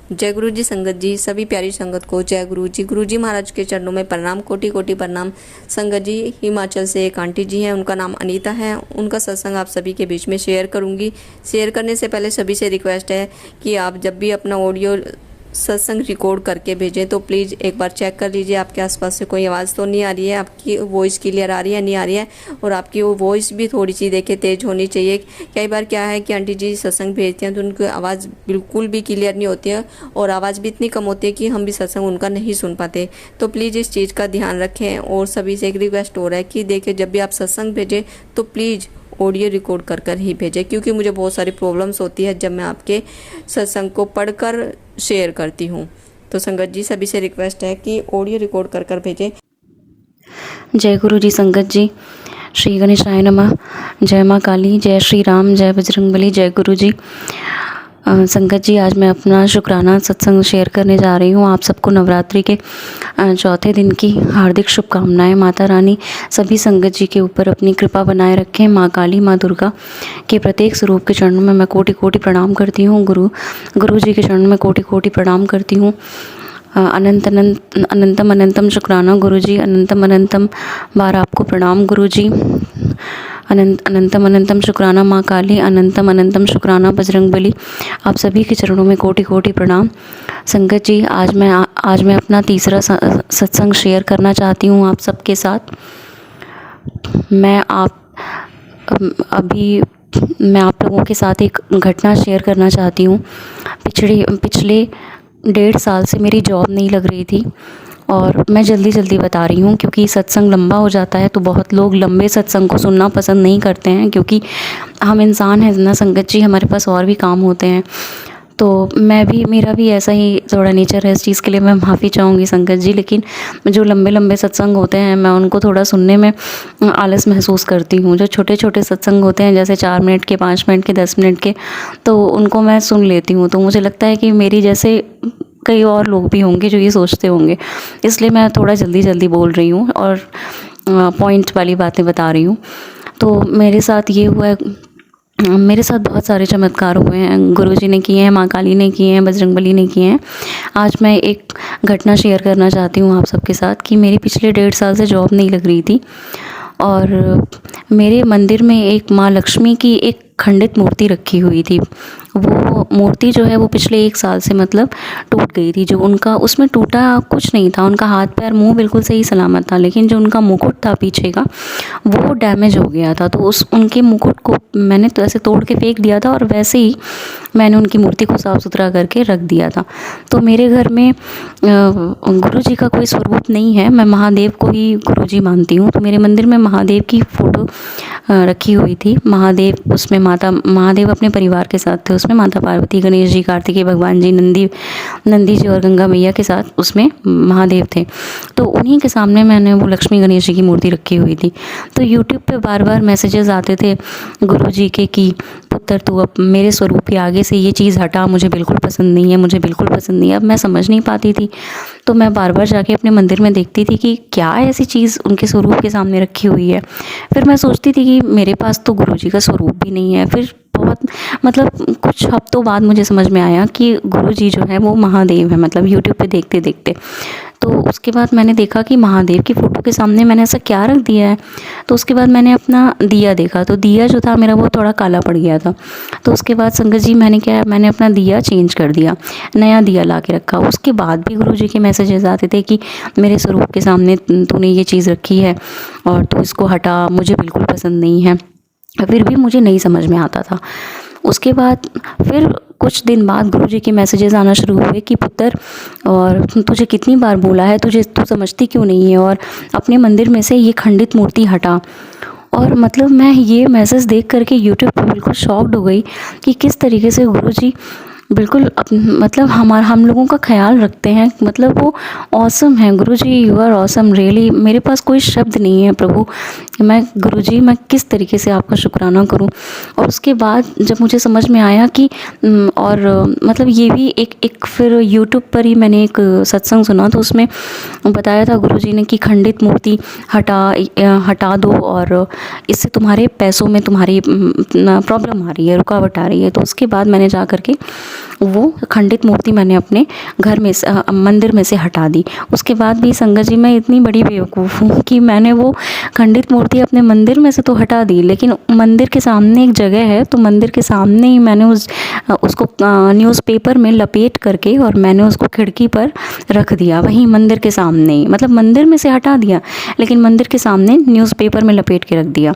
जय गुरु जी संगत जी, सभी प्यारी संगत को जय गुरु जी। गुरु जी महाराज के चरणों में प्रणाम, कोटि कोटि प्रणाम। संगत जी, हिमाचल से एक आंटी जी हैं, उनका नाम अनीता है। उनका सत्संग आप सभी के बीच में शेयर करूंगी। शेयर करने से पहले सभी से रिक्वेस्ट है कि आप जब भी अपना ऑडियो सत्संग रिकॉर्ड करके भेजें तो प्लीज़ एक बार चेक कर लीजिए आपके आसपास से कोई आवाज़ तो नहीं आ रही है, आपकी वॉइस क्लियर आ रही है नहीं आ रही है, और आपकी वो वॉइस भी थोड़ी सी देखे तेज़ होनी चाहिए। कई बार क्या है कि आंटी जी सत्संग भेजते हैं तो उनकी आवाज़ बिल्कुल भी क्लियर नहीं होती है और आवाज़ भी इतनी कम होती है कि हम भी सत्संग उनका नहीं सुन पाते। तो प्लीज़ इस चीज़ का ध्यान रखें। और सभी से एक रिक्वेस्ट हो रहा है कि देखिए, जब भी आप सत्संग भेजें तो प्लीज़ ऑडियो रिकॉर्ड कर कर ही भेजें, क्योंकि मुझे बहुत सारी प्रॉब्लम्स होती है जब मैं आपके सत्संग को पढ़कर शेयर करती हूँ। तो संगत जी, सभी से रिक्वेस्ट है कि ऑडियो रिकॉर्ड कर कर भेजें। जय गुरु जी संगत जी, श्री गणेशाय नमः। जय माँ काली, जय श्री राम, जय बजरंगबली, जय गुरु जी। संगत जी, आज मैं अपना शुक्राना सत्संग शेयर करने जा रही हूँ। आप सबको नवरात्रि के चौथे दिन की हार्दिक शुभकामनाएं। माता रानी सभी संगत जी के ऊपर अपनी कृपा बनाए रखें। माँ काली, माँ दुर्गा के प्रत्येक स्वरूप के चरणों में मैं कोटि कोटि प्रणाम करती हूँ। गुरु जी के चरणों में कोटि कोटि प्रणाम करती हूँ। अनंतम अनंतम शुक्राना गुरु जी, अनंतम अनंतम बार आपको प्रणाम गुरु जी। अनंतम अनंतम शुक्राना माँ काली, अनंतम अनंतम शुक्राना बजरंग बली। आप सभी के चरणों में कोटि कोटि प्रणाम। संगत जी, आज मैं अपना तीसरा सत्संग शेयर करना चाहती हूँ आप सबके साथ। मैं आप लोगों के साथ एक घटना शेयर करना चाहती हूँ। पिछले 1.5 साल से मेरी जॉब नहीं लग रही थी, और मैं जल्दी बता रही हूँ क्योंकि सत्संग लंबा हो जाता है तो बहुत लोग लंबे सत्संग को सुनना पसंद नहीं करते हैं, क्योंकि हम इंसान हैं ना संगत जी, हमारे पास और भी काम होते हैं। तो मेरा भी ऐसा ही थोड़ा नेचर है, इस चीज़ के लिए मैं माफ़ी चाहूँगी संगत जी। लेकिन जो लंबे सत्संग होते हैं मैं उनको थोड़ा सुनने में आलस महसूस करती हूँ। जो छोटे छोटे सत्संग होते हैं जैसे 4 मिनट के, 5 मिनट के, 10 मिनट के, तो उनको मैं सुन लेती हूँ। तो मुझे लगता है कि मेरी जैसे कई और लोग भी होंगे जो ये सोचते होंगे, इसलिए मैं थोड़ा जल्दी बोल रही हूँ और पॉइंट वाली बातें बता रही हूँ। तो मेरे साथ ये हुआ है, मेरे साथ बहुत सारे चमत्कार हुए हैं, गुरुजी ने किए हैं, माँ काली ने किए हैं, बजरंगबली ने किए हैं। आज मैं एक घटना शेयर करना चाहती हूँ आप सबके साथ कि मेरी पिछले 1.5 साल से जॉब नहीं लग रही थी, और मेरे मंदिर में एक माँ लक्ष्मी की एक खंडित मूर्ति रखी हुई थी। वो मूर्ति जो है वो पिछले 1 साल से मतलब टूट गई थी। जो उनका उसमें टूटा कुछ नहीं था, उनका हाथ पैर मुंह बिल्कुल सही सलामत था, लेकिन जो उनका मुकुट था पीछे का वो डैमेज हो गया था। तो उनके मुकुट को मैंने तो ऐसे तोड़ के फेंक दिया था, और वैसे ही मैंने उनकी मूर्ति को साफ़ सुथरा करके रख दिया था। तो मेरे घर में गुरु जी का कोई स्वरूप नहीं है, मैं महादेव को ही गुरु जी मानती हूँ। तो मेरे मंदिर में महादेव की फ़ोटो रखी हुई थी। महादेव, उसमें महादेव अपने परिवार के साथ थे। उसमें माता पार्वती, गणेश जी, कार्तिकेय भगवान जी, नंदी जी और गंगा मैया के साथ उसमें महादेव थे। तो उन्हीं के सामने मैंने वो लक्ष्मी गणेश जी की मूर्ति रखी हुई थी। तो यूट्यूब पे बार मैसेजेस आते थे गुरु जी के कि पुत्र तू अब मेरे स्वरूप के आगे से ये चीज़ हटा, मुझे बिल्कुल पसंद नहीं है, मुझे बिल्कुल पसंद नहीं है। अब मैं समझ नहीं पाती थी, तो मैं बार जाके अपने मंदिर में देखती थी कि क्या ऐसी चीज़ उनके स्वरूप के सामने रखी हुई है। फिर मैं सोचती थी कि मेरे पास तो गुरु जी का स्वरूप भी नहीं है। फिर बहुत मतलब कुछ हफ्तों बाद मुझे समझ में आया कि गुरु जी जो है वो महादेव है, मतलब यूट्यूब पे देखते देखते। तो उसके बाद मैंने देखा कि महादेव की फ़ोटो के सामने मैंने ऐसा क्या रख दिया है। तो उसके बाद मैंने अपना दिया देखा, तो दिया जो था मेरा वो थोड़ा काला पड़ गया था। तो उसके बाद संगत जी मैंने अपना दिया चेंज कर दिया, नया दिया ला के रखा। उसके बाद भी गुरु जी के मैसेजेस आते थे कि मेरे स्वरूप के सामने तूने ये चीज़ रखी है और तू इसको हटा, मुझे बिल्कुल पसंद नहीं है। फिर भी मुझे नहीं समझ में आता था। उसके बाद फिर कुछ दिन बाद गुरुजी के मैसेजेस आना शुरू हुए कि पुत्र, और तुझे कितनी बार बोला है, तू समझती क्यों नहीं है, और अपने मंदिर में से ये खंडित मूर्ति हटा। और मतलब मैं ये मैसेज देख करके यूट्यूब पर बिल्कुल शॉक्ड हो गई कि किस तरीके से गुरुजी बिल्कुल मतलब हम लोगों का ख्याल रखते हैं। मतलब वो ऑसम है गुरुजी, यू आर ऑसम रियली। मेरे पास कोई शब्द नहीं है प्रभु कि मैं गुरुजी मैं किस तरीके से आपका शुक्राना करूं। और उसके बाद जब मुझे समझ में आया कि मतलब ये भी एक फिर यूट्यूब पर ही मैंने एक सत्संग सुना, तो उसमें बताया था गुरुजी ने कि खंडित मूर्ति हटा दो और इससे तुम्हारे पैसों में तुम्हारी प्रॉब्लम आ रही है, रुकावट आ रही है। तो उसके बाद मैंने जा कर के वो खंडित मूर्ति मैंने अपने घर में से मंदिर में से हटा दी। उसके बाद भी संगत जी, मैं इतनी बड़ी बेवकूफ़ हूँ कि मैंने वो खंडित मूर्ति अपने मंदिर में से तो हटा दी, लेकिन मंदिर के सामने एक जगह है, तो मंदिर के सामने ही मैंने उसको न्यूज़पेपर में लपेट करके और मैंने उसको खिड़की पर रख दिया, वहीं मंदिर के सामने ही। मतलब मंदिर में से हटा दिया लेकिन मंदिर के सामने न्यूज़पेपर में लपेट के रख दिया।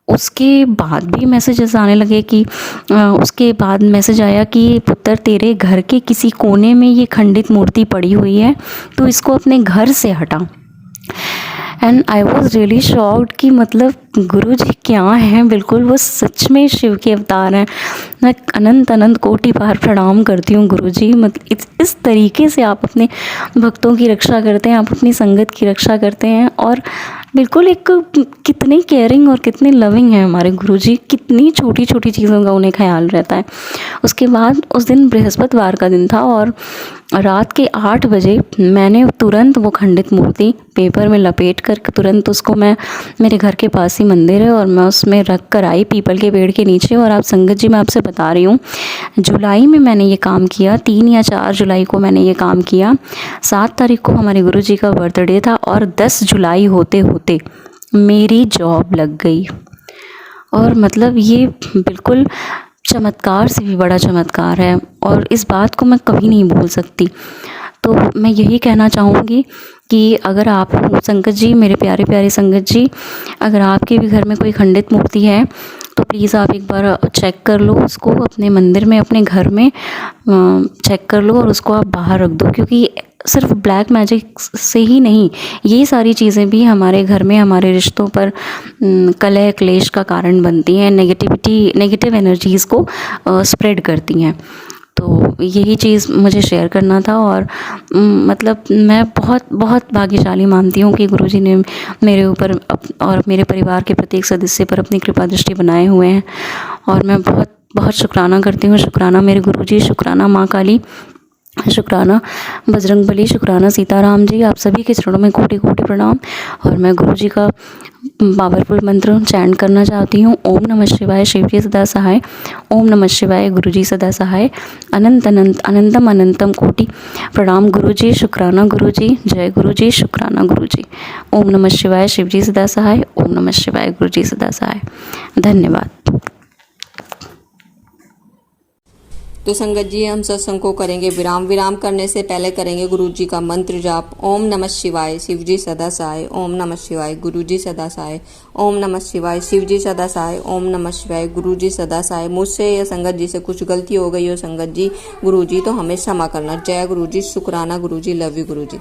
उसके बाद भी मैसेजेस आने लगे कि उसके बाद मैसेज आया कि पुत्र तेरे घर के किसी कोने में ये खंडित मूर्ति पड़ी हुई है, तो इसको अपने घर से हटा। And I was really shocked कि मतलब गुरु जी क्या हैं, बिल्कुल वो सच में शिव के अवतार हैं। मैं अनंत अनंत कोटि बार प्रणाम करती हूँ गुरु जी। मतलब इस तरीके से आप अपने भक्तों की रक्षा करते हैं, आप अपनी संगत की रक्षा करते हैं, और बिल्कुल एक कितने केयरिंग और कितने लविंग हैं हमारे गुरुजी। कितनी छोटी छोटी चीज़ों का उन्हें ख्याल रहता है। उसके बाद उस दिन बृहस्पतिवार का दिन था और रात के 8 बजे मैंने तुरंत वो खंडित मूर्ति पेपर में लपेट कर तुरंत उसको मैं, मेरे घर के पास ही मंदिर है और मैं उसमें रख कर आई पीपल के पेड़ के नीचे। और आप संगत जी, मैं आपसे बता रही हूँ, जुलाई में मैंने ये काम किया, 3 या 4 जुलाई को मैंने ये काम किया। 7 तारीख को हमारे गुरुजी का बर्थडे था और 10 जुलाई होते होते मेरी जॉब लग गई। और मतलब ये बिल्कुल चमत्कार से भी बड़ा चमत्कार है और इस बात को मैं कभी नहीं भूल सकती। तो मैं यही कहना चाहूँगी कि अगर आप संगत जी, मेरे प्यारे प्यारे संगत जी, अगर आपके भी घर में कोई खंडित मूर्ति है तो प्लीज़ आप एक बार चेक कर लो उसको अपने मंदिर में, अपने घर में चेक कर लो और उसको आप बाहर रख दो। क्योंकि सिर्फ ब्लैक मैजिक से ही नहीं, ये सारी चीज़ें भी हमारे घर में हमारे रिश्तों पर कलह क्लेश का कारण बनती हैं, नेगेटिव एनर्जीज़ को स्प्रेड करती हैं। तो यही चीज़ मुझे शेयर करना था। और मतलब मैं बहुत बहुत भाग्यशाली मानती हूँ कि गुरुजी ने मेरे ऊपर और मेरे परिवार के प्रत्येक सदस्य पर अपनी कृपा दृष्टि बनाए हुए हैं। और मैं बहुत बहुत शुक्राना करती हूँ। शुक्राना मेरे गुरुजी, शुक्राना माँ काली, शुक्राना बजरंगबली, शुक्राना सीताराम जी। आप सभी के चरणों में कोटि कोटि प्रणाम। और मैं गुरुजी का पावरफुल मंत्र चैंट करना चाहती हूँ। ओम नमः शिवाय, शिवजी सदा सहाय। ओम नमः शिवाय, गुरुजी सदा सहाय। अनंत अनंत अनंतम अनंतम कोटि प्रणाम गुरुजी, शुक्राना गुरुजी, जय गुरुजी, शुक्राना गुरुजी। ओम नमः शिवाय, शिवजी सदा सहाय। ओम नमः शिवाय, गुरुजी सदा सहाय। धन्यवाद। तो संगत जी, हम सत्संग को करेंगे विराम। विराम करने से पहले करेंगे गुरु जी का मंत्र जाप। ओम नमः शिवाय, शिवजी सदा सहाय। ओम नमः शिवाय, गुरु जी सदा सहाय। ओम नमः शिवाय, शिवजी सदा सहाय। ओम नमः शिवाय, गुरु जी सदा सहाय। मुझसे या संगत जी से कुछ गलती हो गई हो संगत जी, गुरु जी तो हमें क्षमा करना। जय गुरु जी, शुक्राना गुरु जी, लव यू गुरु जी।